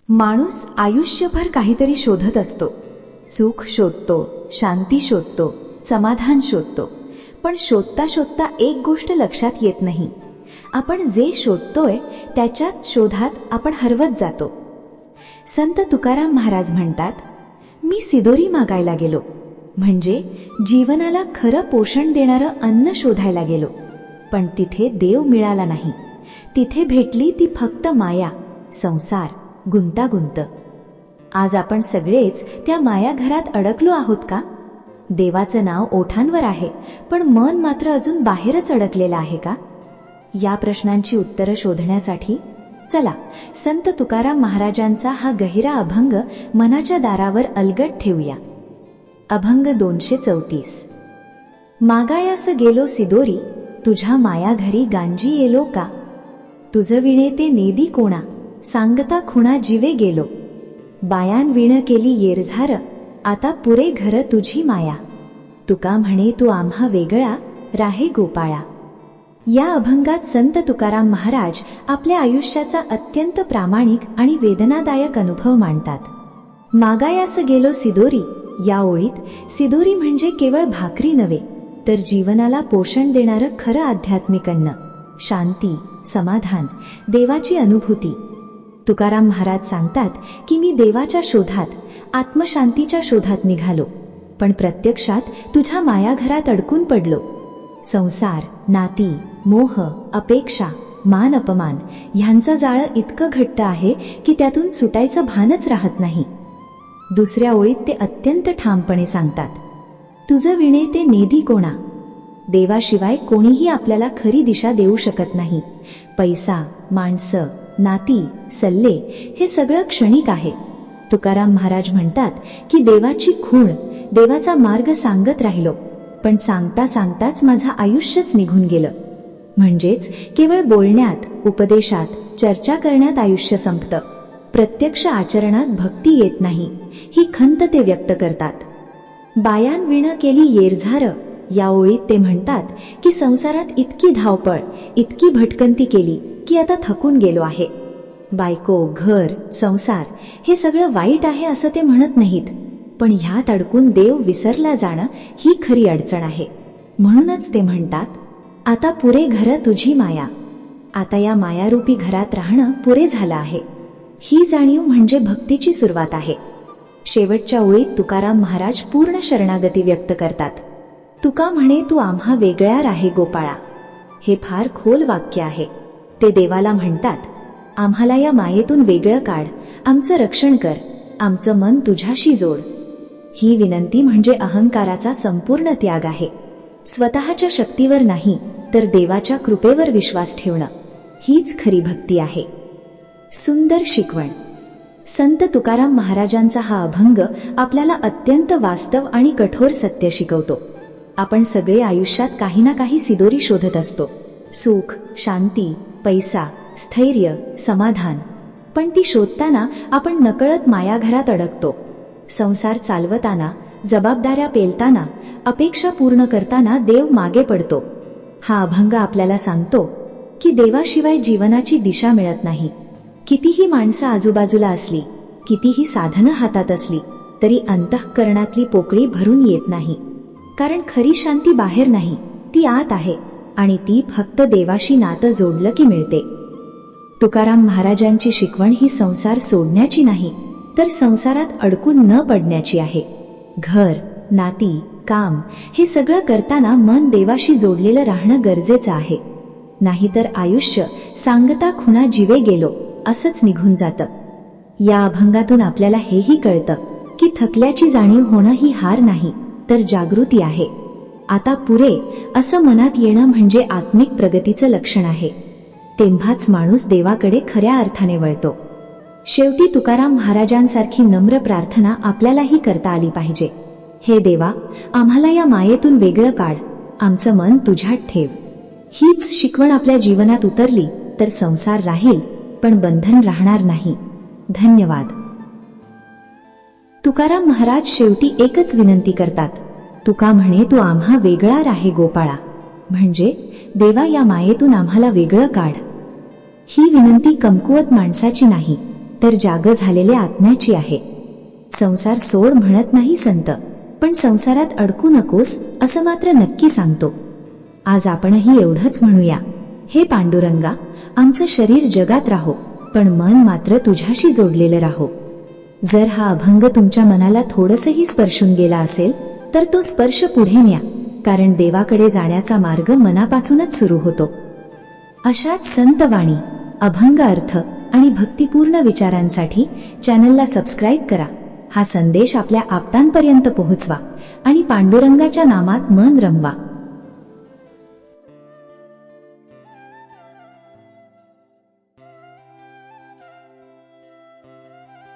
माणूस आयुष्यभर काहीतरी शोधत असतो. सुख शोधतो, शांती शोधतो, समाधान शोधतो. पण शोधता शोधता एक गोष्ट लक्षात येत नाही. आपण जे शोधतोय त्याच्याच शोधात आपण हरवत जातो. संत तुकाराम महाराज म्हणतात, मी सिदोरी मागायला गेलो, म्हणजे जीवनाला खरं पोषण देणारं अन्न शोधायला गेलो. पण तिथे देव मिळाला नाही. तिथे भेटली ती फक्त माया, संसार, गुंतागुंत. आज आपण सगळेच त्या मायाघरात अडकलो आहोत का? देवाचं नाव ओठांवर आहे, पण मन मात्र अजून बाहेरच अडकलेलं आहे का? या प्रश्नांची उत्तरं शोधण्यासाठी चला संत तुकाराम महाराजांचा हा गहिरा अभंग मनाच्या दारावर अलगद ठेवूया. अभंग 234. मागायास गेलो सिदोरी, तुझ्या माया घरी गांजी येलो का? तुझ विणे ते नेदी कोणा, सांगता खुणा जीवे गेलो. बायान विण केली येरझार, आता पुरे घर तुझी माया. तुका म्हणे तू आम्हा वेगळा, राहे गोपाळा. या अभंगात संत तुकाराम महाराज आपल्या आयुष्याचा अत्यंत प्रामाणिक आणि वेदनादायक अनुभव मांडतात. मागायास गेलो सिदोरी या ओळीत सिदोरी म्हणजे केवळ भाकरी नव्हे, तर जीवनाला पोषण देणारं खरं आध्यात्मिक अन्न, शांती, समाधान, देवाची अनुभूती. तुकाराम महाराज सांगतात की मी देवाच्या शोधात, आत्मशांतीच्या शोधात निघालो, पण प्रत्यक्षात तुझ्या मायाघरात अडकून पडलो. संसार, नाती, मोह, अपेक्षा, मान अपमान ह्यांचं जाळं इतकं घट्ट आहे की त्यातून सुटायचं भानच राहत नाही. दुसऱ्या ओळीत ते अत्यंत ठामपणे सांगतात, तुझं विणे ते नेदी कोणा. देवाशिवाय कोणीही आपल्याला खरी दिशा देऊ शकत नाही. पैसा, माणसं, नाती, सल्ले हे सगळं क्षणिक आहे. तुकाराम महाराज म्हणतात की देवाची खूण, देवाचा मार्ग सांगत राहिलो, पण सांगता सांगताच माझं आयुष्यच निघून गेलं. म्हणजेच केवळ बोलण्यात, उपदेशात, चर्चा करण्यात आयुष्य संपतं. प्रत्यक्ष आचरणात भक्ती येत नाही, ही खंत ते व्यक्त करतात. बायान विण केली येरझार या ओळीत ते म्हणतात की संसारात इतकी धावपळ, इतकी भटकंती केली की आता थकून गेलो आहे. बायको, घर, संसार हे सगळं वाईट आहे असं ते म्हणत नाहीत, पण ह्यात अडकून देव विसरला जाणं ही खरी अडचण आहे. म्हणूनच ते म्हणतात, आता पुरे घर तुझी माया. आता या मायारूपी घरात राहणं पुरे झालं आहे. ही जाणीव म्हणजे भक्तीची सुरुवात आहे. शेवटच्या ओळीत तुकाराम महाराज पूर्ण शरणागती व्यक्त करतात. तुका म्हणे तू आम्हा वेगळ्या राहे गोपाळा. हे फार खोल वाक्य आहे. ते देवाला म्हणतात, आम्हाला या मायेतून वेगळं काढ, आमचं रक्षण कर, आमचं मन तुझ्याशी जोड. ही विनंती म्हणजे अहंकाराचा संपूर्ण त्याग आहे. स्वतःच्या शक्तीवर नाही, तर देवाच्या कृपेवर विश्वास ठेवणं हीच खरी भक्ती आहे. सुंदर शिकवण. संत तुकाराम महाराजांचा हा अभंग आपल्याला अत्यंत वास्तव आणि कठोर सत्य शिकवतो. आपण सगळे आयुष्यात काही ना काही सिदोरी शोधत असतो. सुख, शांती, पैसा, स्थैर्य, समाधान. पण ती शोधताना आपण नकळत मायाघरात अडकतो. संसार चालवताना, जबाबदाऱ्या पेलताना, अपेक्षा पूर्ण करताना देव मागे पडतो. हा अभंग आपल्याला सांगतो की देवाशिवाय जीवनाची दिशा मिळत नाही. कितीही माणसं आजूबाजूला असली, कितीही साधनं हातात असली, तरी अंतःकरणातली पोकळी भरून येत नाही. कारण खरी शांती बाहेर नाही, ती आत आहे, आणि ती फक्त देवाशी नातं जोडलं की मिळते. तुकाराम महाराजांची शिकवण ही संसार सोडण्याची नाही, तर संसारात अडकून न पडण्याची आहे. घर, नाती, काम हे सगळं करताना मन देवाशी जोडलेलं राहणं गरजेचं आहे. नाहीतर आयुष्य सांगता खुणा जीवे गेलो असंच निघून जातं. या अभंगातून आपल्याला हेही कळतं की थकल्याची जाणीव होणं ही हार नाही, तर जागृती आहे. आता पुरे असं मनात येणं म्हणजे आत्मिक प्रगतीचं लक्षण आहे. तेव्हाच माणूस देवाकडे खऱ्या अर्थाने वळतो. शेवटी तुकाराम महाराजांसारखी नम्र प्रार्थना आपल्यालाही करता आली पाहिजे. हे देवा, आम्हाला या मायेतून वेगळं काढ, आमचं मन तुझ्यात ठेव. हीच शिकवण आपल्या जीवनात उतरली तर संसार राहील, पण बंधन राहणार नाही. धन्यवाद. तुकाराम महाराज शेवटी एकच विनंती करतात, तुका म्हणे तू आम्हा वेगळा राहे गोपाळा. म्हणजे देवा, या मायेतून आम्हाला वेगळं काढ. ही विनंती कमकुवत माणसाची नाही, तर जाग झालेल्या आत्म्याची आहे. संसार सोड म्हणत नाही संत, पण संसारात अडकू नकोस असं मात्र नक्की सांगतो. आज आपणही एवढंच म्हणूया, हे पांडुरंगा, आमचं शरीर जगात राहो, पण मन मात्र तुझ्याशी जोडलेलं राहो. जर हा अभंग तुमच्या मनाला थोडंसंही स्पर्शून गेला असेल तर तो स्पर्श पुढे न्या, कारण देवाकडे जाण्याचा मार्ग मनापासूनच सुरू होतो. अशाच संतवाणी, अभंग अर्थ आणि भक्तिपूर्ण विचारांसाठी चॅनलला सबस्क्राईब करा. हा संदेश आपल्या आप्तांपर्यंत पोहोचवा आणि पांडुरंगाच्या नामात मन रमवा.